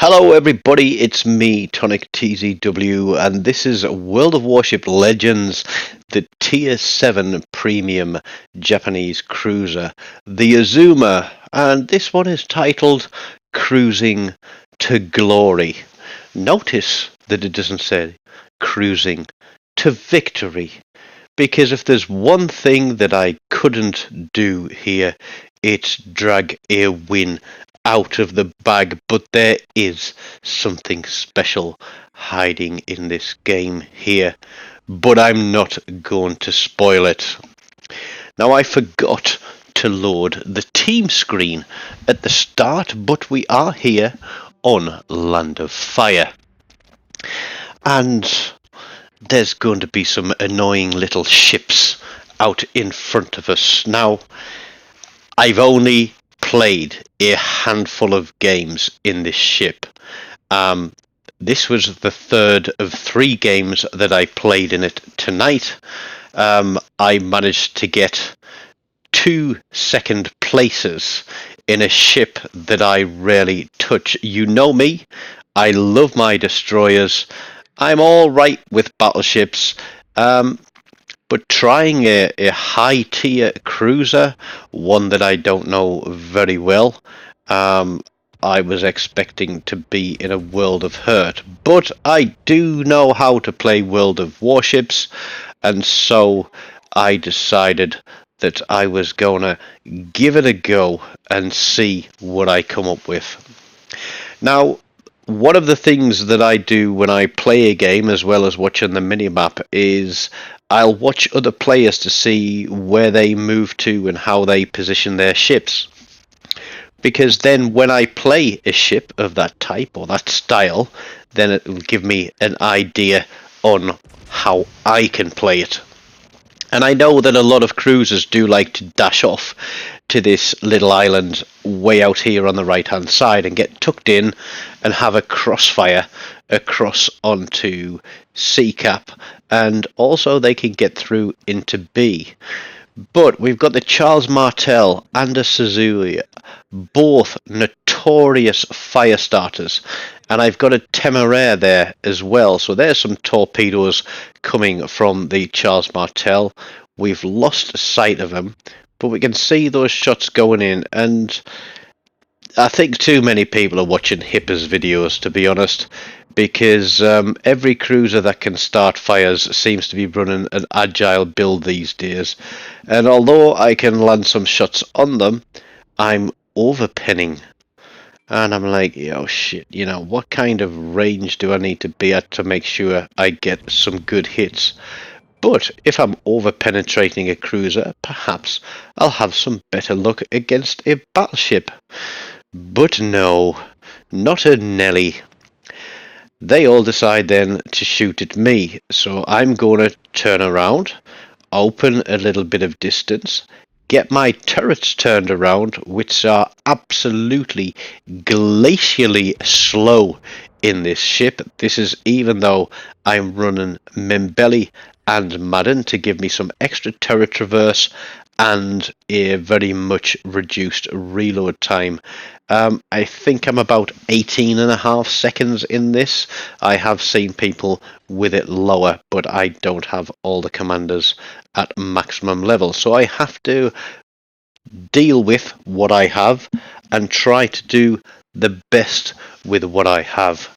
Hello everybody, it's me, TONIK TZW, and this is World of Warship Legends, the Tier 7 Premium Japanese Cruiser, the Azuma, and this one is titled Cruising to Glory. Notice that it doesn't say Cruising to Victory, because if there's one thing that I couldn't do here, it's drag a win out of the bag, but there is something special hiding in this game here, but I'm not going to spoil it. Now, I forgot to load the team screen at the start, but we are here on Land of Fire, and there's going to be some annoying little ships out in front of us. Now, I've only played a handful of games in this ship. This was the third of 3 games that I played in it tonight. I managed to get 2 second places in a ship that I rarely touch. You know me, I love my destroyers. I'm all right with battleships. But trying a high tier cruiser, one that I don't know very well, I was expecting to be in a world of hurt. But I do know how to play World of Warships, and so I decided that I was gonna give it a go and see what I come up with. Now, one of the things that I do when I play a game, as well as watching the minimap, is I'll watch other players to see where they move to and how they position their ships. Because then when I play a ship of that type or that style, then it will give me an idea on how I can play it. And I know that a lot of cruisers do like to dash off to this little island way out here on the right hand side and get tucked in and have a crossfire across onto C cap, and also they can get through into B. But we've got the Charles Martel and a Suzuki, both notorious fire starters, and I've got a Temeraire there as well, so there's some torpedoes coming from the Charles Martel. We've lost sight of them, but we can see those shots going in, and I think too many people are watching Hipper's videos, to be honest, because every cruiser that can start fires seems to be running an agile build these days, and although I can land some shots on them, I'm overpenning. And I'm like, yo, shit, what kind of range do I need to be at to make sure I get some good hits? But if I'm over-penetrating a cruiser, perhaps I'll have some better luck against a battleship. But no, not a Nelly. They all decide then to shoot at me, so I'm going to turn around, open a little bit of distance, get my turrets turned around, which are absolutely glacially slow in this ship. This is even though I'm running Membelli and Madden to give me some extra turret traverse and a very much reduced reload time. I think I'm about 18.5 seconds in this. I have seen people with it lower, but I don't have all the commanders at maximum level, so I have to deal with what I have and try to do the best with what I have.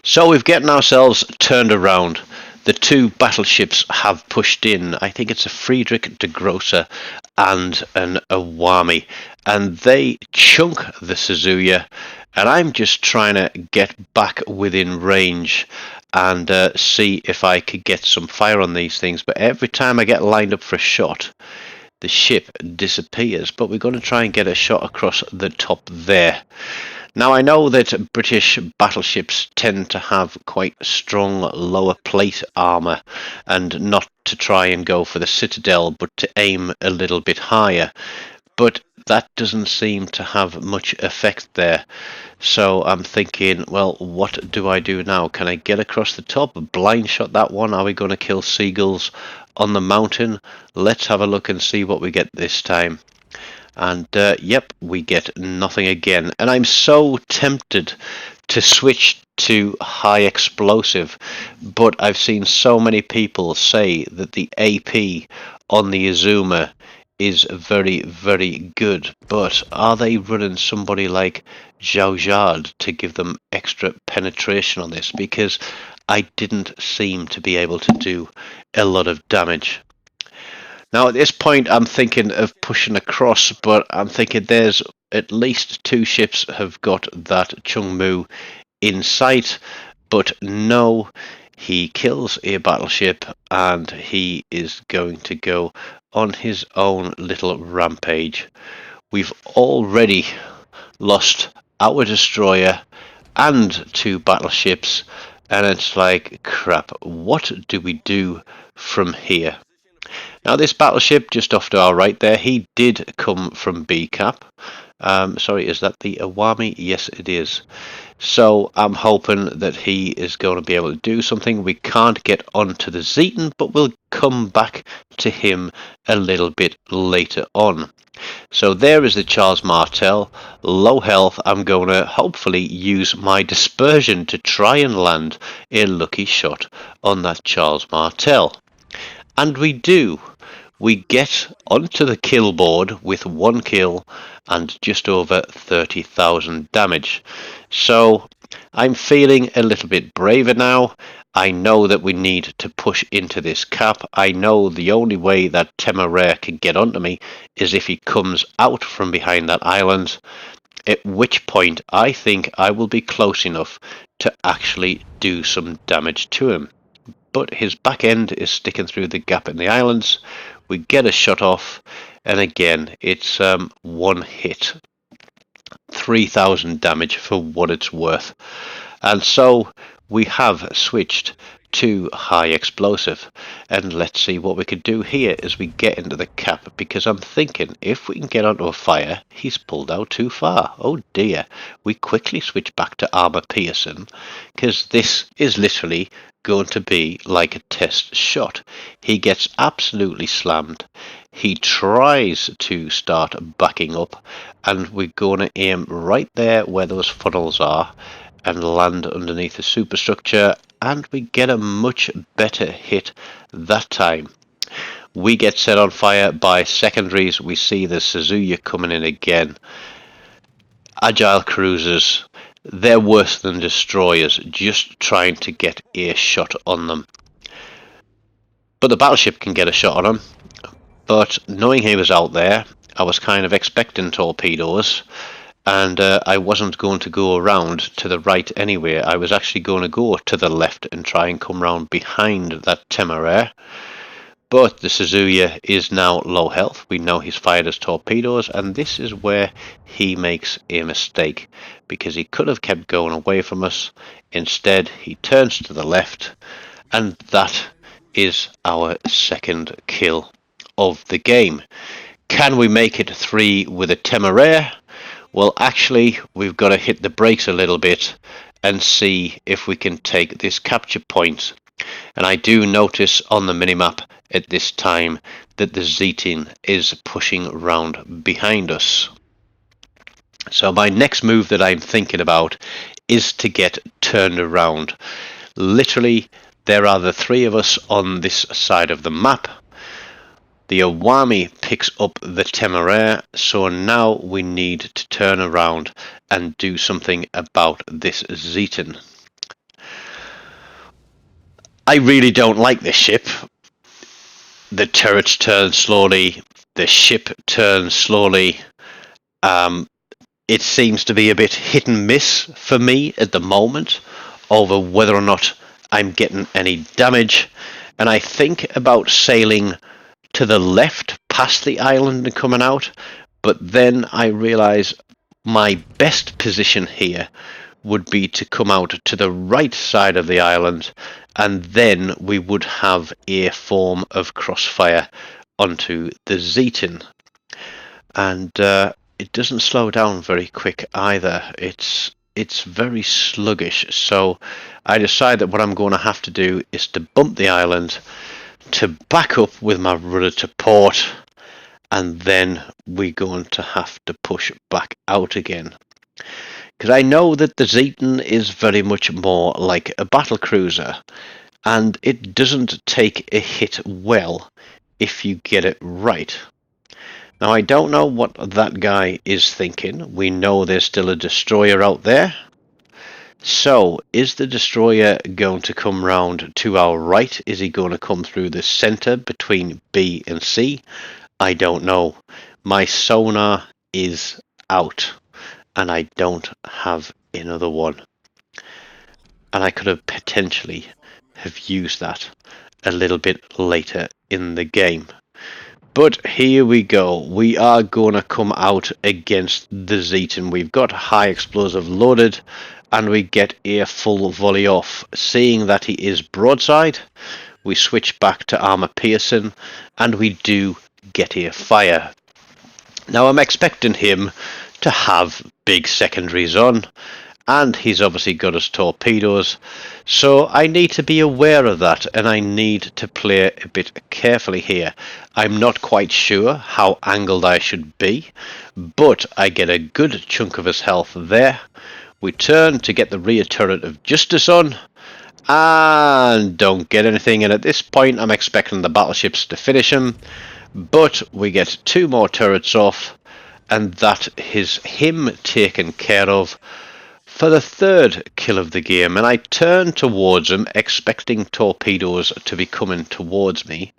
So we've gotten ourselves turned around. The 2 battleships have pushed in. I think it's a Friedrich de Grosser and an Awami, and they chunk the Suzuki, and I'm just trying to get back within range and see if I could get some fire on these things. But every time I get lined up for a shot, the ship disappears. But we're going to try and get a shot across the top there. Now, I know that British battleships tend to have quite strong lower plate armour, and not to try and go for the citadel, but to aim a little bit higher. But that doesn't seem to have much effect there. So I'm thinking, well, what do I do now? Can I get across the top, blind shot that one? Are we going to kill seagulls on the mountain? Let's have a look and see what we get this time. And yep, we get nothing again. And I'm so tempted to switch to high explosive, but I've seen so many people say that the AP on the Azuma is very, very good. But are they running somebody like Zhao to give them extra penetration on this? Because I didn't seem to be able to do a lot of damage. Now at this point I'm thinking of pushing across, but I'm thinking there's at least two ships have got that Chung Mu in sight, but no, he kills a battleship and he is going to go on his own little rampage. We've already lost our destroyer and two battleships, and it's like, crap, what do we do from here? Now this battleship just off to our right there, he did come from B cap. Sorry, is that the Awami? Yes, it is. So I'm hoping that he is going to be able to do something. We can't get onto the Zeton, but we'll come back to him a little bit later on. So there is the Charles Martel, low health. I'm going to hopefully use my dispersion to try and land a lucky shot on that Charles Martel. And we do. We get onto the kill board with one kill and just over 30,000 damage. So I'm feeling a little bit braver now. I know that we need to push into this cap. I know the only way that Temeraire can get onto me is if he comes out from behind that island, at which point I think I will be close enough to actually do some damage to him. But his back end is sticking through the gap in the islands. We get a shot off, and again it's one hit, 3,000 damage for what it's worth. And so we have switched to high explosive, and let's see what we can do here as we get into the cap, because I'm thinking if we can get onto a fire, he's pulled out too far. Oh dear. We quickly switch back to armor Pearson, because this is literally going to be like a test shot. He gets absolutely slammed. He tries to start backing up, and we're going to aim right there where those funnels are and land underneath the superstructure, and we get a much better hit that time. We get set on fire by secondaries. We see the Suzuya coming in again. Agile cruisers, they're worse than destroyers, just trying to get a shot on them. But the battleship can get a shot on him. But knowing he was out there, I was kind of expecting torpedoes, and I wasn't going to go around to the right anyway. I was actually going to go to the left and try and come round behind that Temeraire. But the Suzuya is now low health. We know he's fired his torpedoes, and this is where he makes a mistake, because he could have kept going away from us. Instead, he turns to the left, and that is our second kill of the game. Can we make it 3 with a Temeraire? Well, actually, we've got to hit the brakes a little bit and see if we can take this capture point. And I do notice on the minimap at this time that the Zeton is pushing round behind us. So my next move that I'm thinking about is to get turned around. Literally, there are the 3 of us on this side of the map. The Awami picks up the Temeraire, so now we need to turn around and do something about this Zeton. I really don't like this ship. The turrets turn slowly, the ship turns slowly. It seems to be a bit hit and miss for me at the moment over whether or not I'm getting any damage. And I think about sailing to the left past the island and coming out, but then I realise my best position here would be to come out to the right side of the island, and then we would have a form of crossfire onto the Zeton. And it doesn't slow down very quick either. It's very sluggish, so I decide that what I'm going to have to do is to bump the island, to back up with my rudder to port, and then we're going to have to push back out again. Because I know that the Zeton is very much more like a battle cruiser, and it doesn't take a hit well if you get it right. Now, I don't know what that guy is thinking. We know there's still a destroyer out there. So, is the destroyer going to come round to our right? Is he going to come through the centre between B and C? I don't know. My sonar is out, and I don't have another one. And I could have potentially have used that a little bit later in the game. But here we go. We are going to come out against the Zeton. We've got high explosive loaded, and we get a full volley off. Seeing that he is broadside, we switch back to armor piercing, and we do get a fire. Now I'm expecting him to have big secondaries on, and he's obviously got his torpedoes, so I need to be aware of that, and I need to play a bit carefully here. I'm not quite sure how angled I should be, but I get a good chunk of his health there. We turn to get the rear turret of Justice on, and don't get anything, and at this point I'm expecting the battleships to finish him, but we get 2 more turrets off, and that is him taken care of for the 3rd kill of the game. And I turn towards him expecting torpedoes to be coming towards me,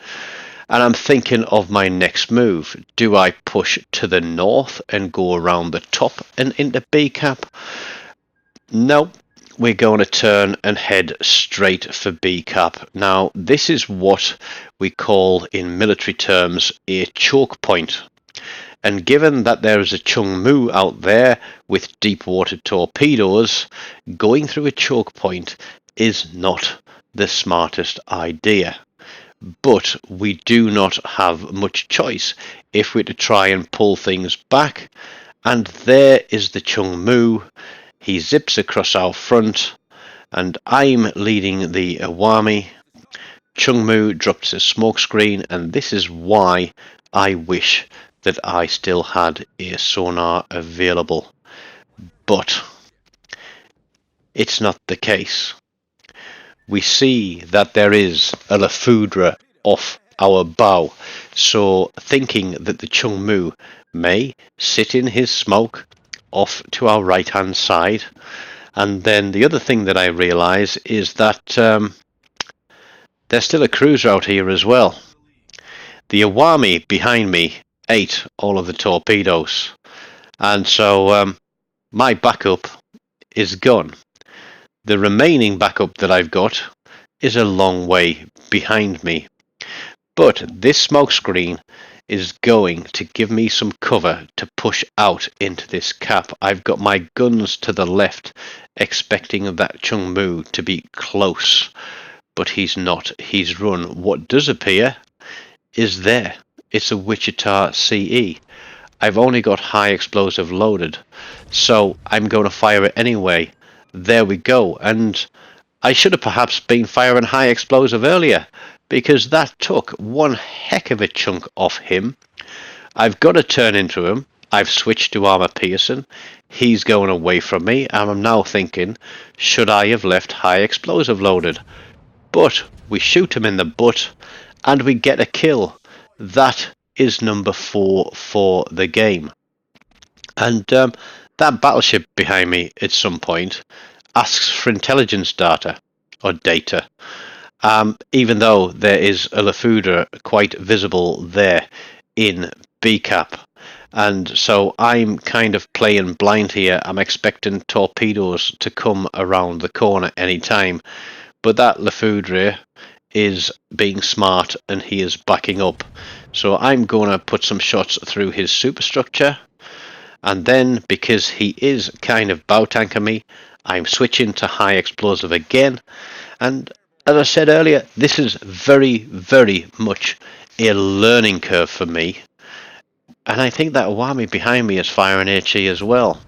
and I'm thinking of my next move. Do I push to the north and go around the top and into B cap? No, we're going to turn and head straight for B cap. Now this is what we call in military terms a choke point. And given that there is a Chung Mu out there with deep water torpedoes, going through a choke point is not the smartest idea. But we do not have much choice if we're to try and pull things back. And there is the Chung Mu. He zips across our front, and I'm leading the Awami. Chung Mu drops his smoke screen, and this is why I wish that I still had a sonar available, but it's not the case. We see that there is a Lafudra off our bow, so thinking that the Chung Mu may sit in his smoke off to our right hand side. And then the other thing that I realise is that there's still a cruiser out here as well. The Awami behind me ate all of the torpedoes, and so my backup is gone. The remaining backup that I've got is a long way behind me, but this smoke screen is going to give me some cover to push out into this cap. I've got my guns to the left expecting that Chung Mu to be close, but he's not. He's run. What does appear is there. It's a Wichita CE. I've only got high explosive loaded, so I'm going to fire it anyway. There we go. And I should have perhaps been firing high explosive earlier, because that took one heck of a chunk off him. I've got to turn into him. I've switched to armor piercing. He's going away from me, and I'm now thinking, should I have left high explosive loaded? But we shoot him in the butt, and we get a kill. That is number 4 for the game. And that battleship behind me at some point asks for intelligence data or data, even though there is a Lafudra quite visible there in B cap. And so I'm kind of playing blind here. I'm expecting torpedoes to come around the corner any time, but that Lafudra is being smart and he is backing up. So I'm going to put some shots through his superstructure, and then because he is kind of bow tanking me, I'm switching to high explosive again. And as I said earlier, this is very, very much a learning curve for me. And I think that Awami behind me is firing HE as well.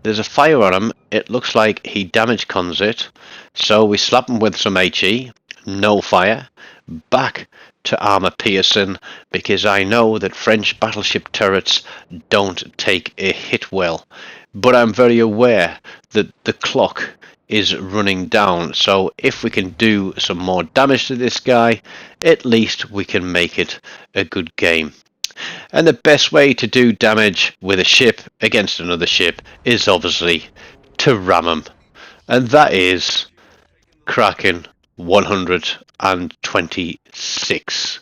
There's a fire on him. It looks like he damage cons it. So we slap him with some HE. No fire. Back to armor piercing, because I know that French battleship turrets don't take a hit well. But I'm very aware that the clock is running down, so if we can do some more damage to this guy, at least we can make it a good game. And the best way to do damage with a ship against another ship is obviously to ram them. And that is Kraken 126.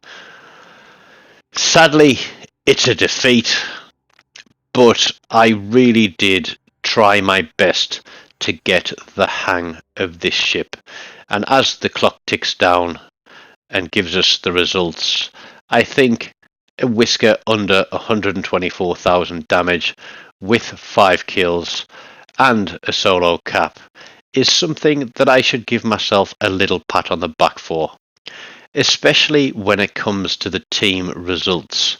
Sadly, it's a defeat, but I really did try my best to get the hang of this ship. And as the clock ticks down and gives us the results, I think a whisker under 124,000 damage with 5 kills and a solo cap is something that I should give myself a little pat on the back for, especially when it comes to the team results.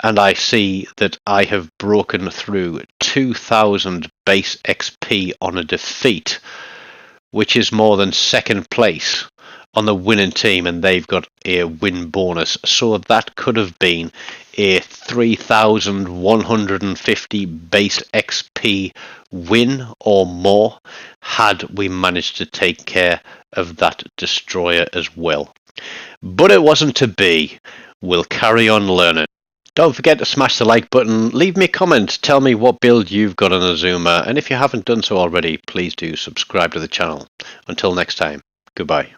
And I see that I have broken through 2,000 base XP on a defeat, which is more than second place on the winning team, and they've got a win bonus. So that could have been a 3,150 base XP win or more had we managed to take care of that destroyer as well. But it wasn't to be. We'll carry on learning. Don't forget to smash the like button, leave me a comment, tell me what build you've got on Azuma, and if you haven't done so already, please do subscribe to the channel. Until next time, goodbye.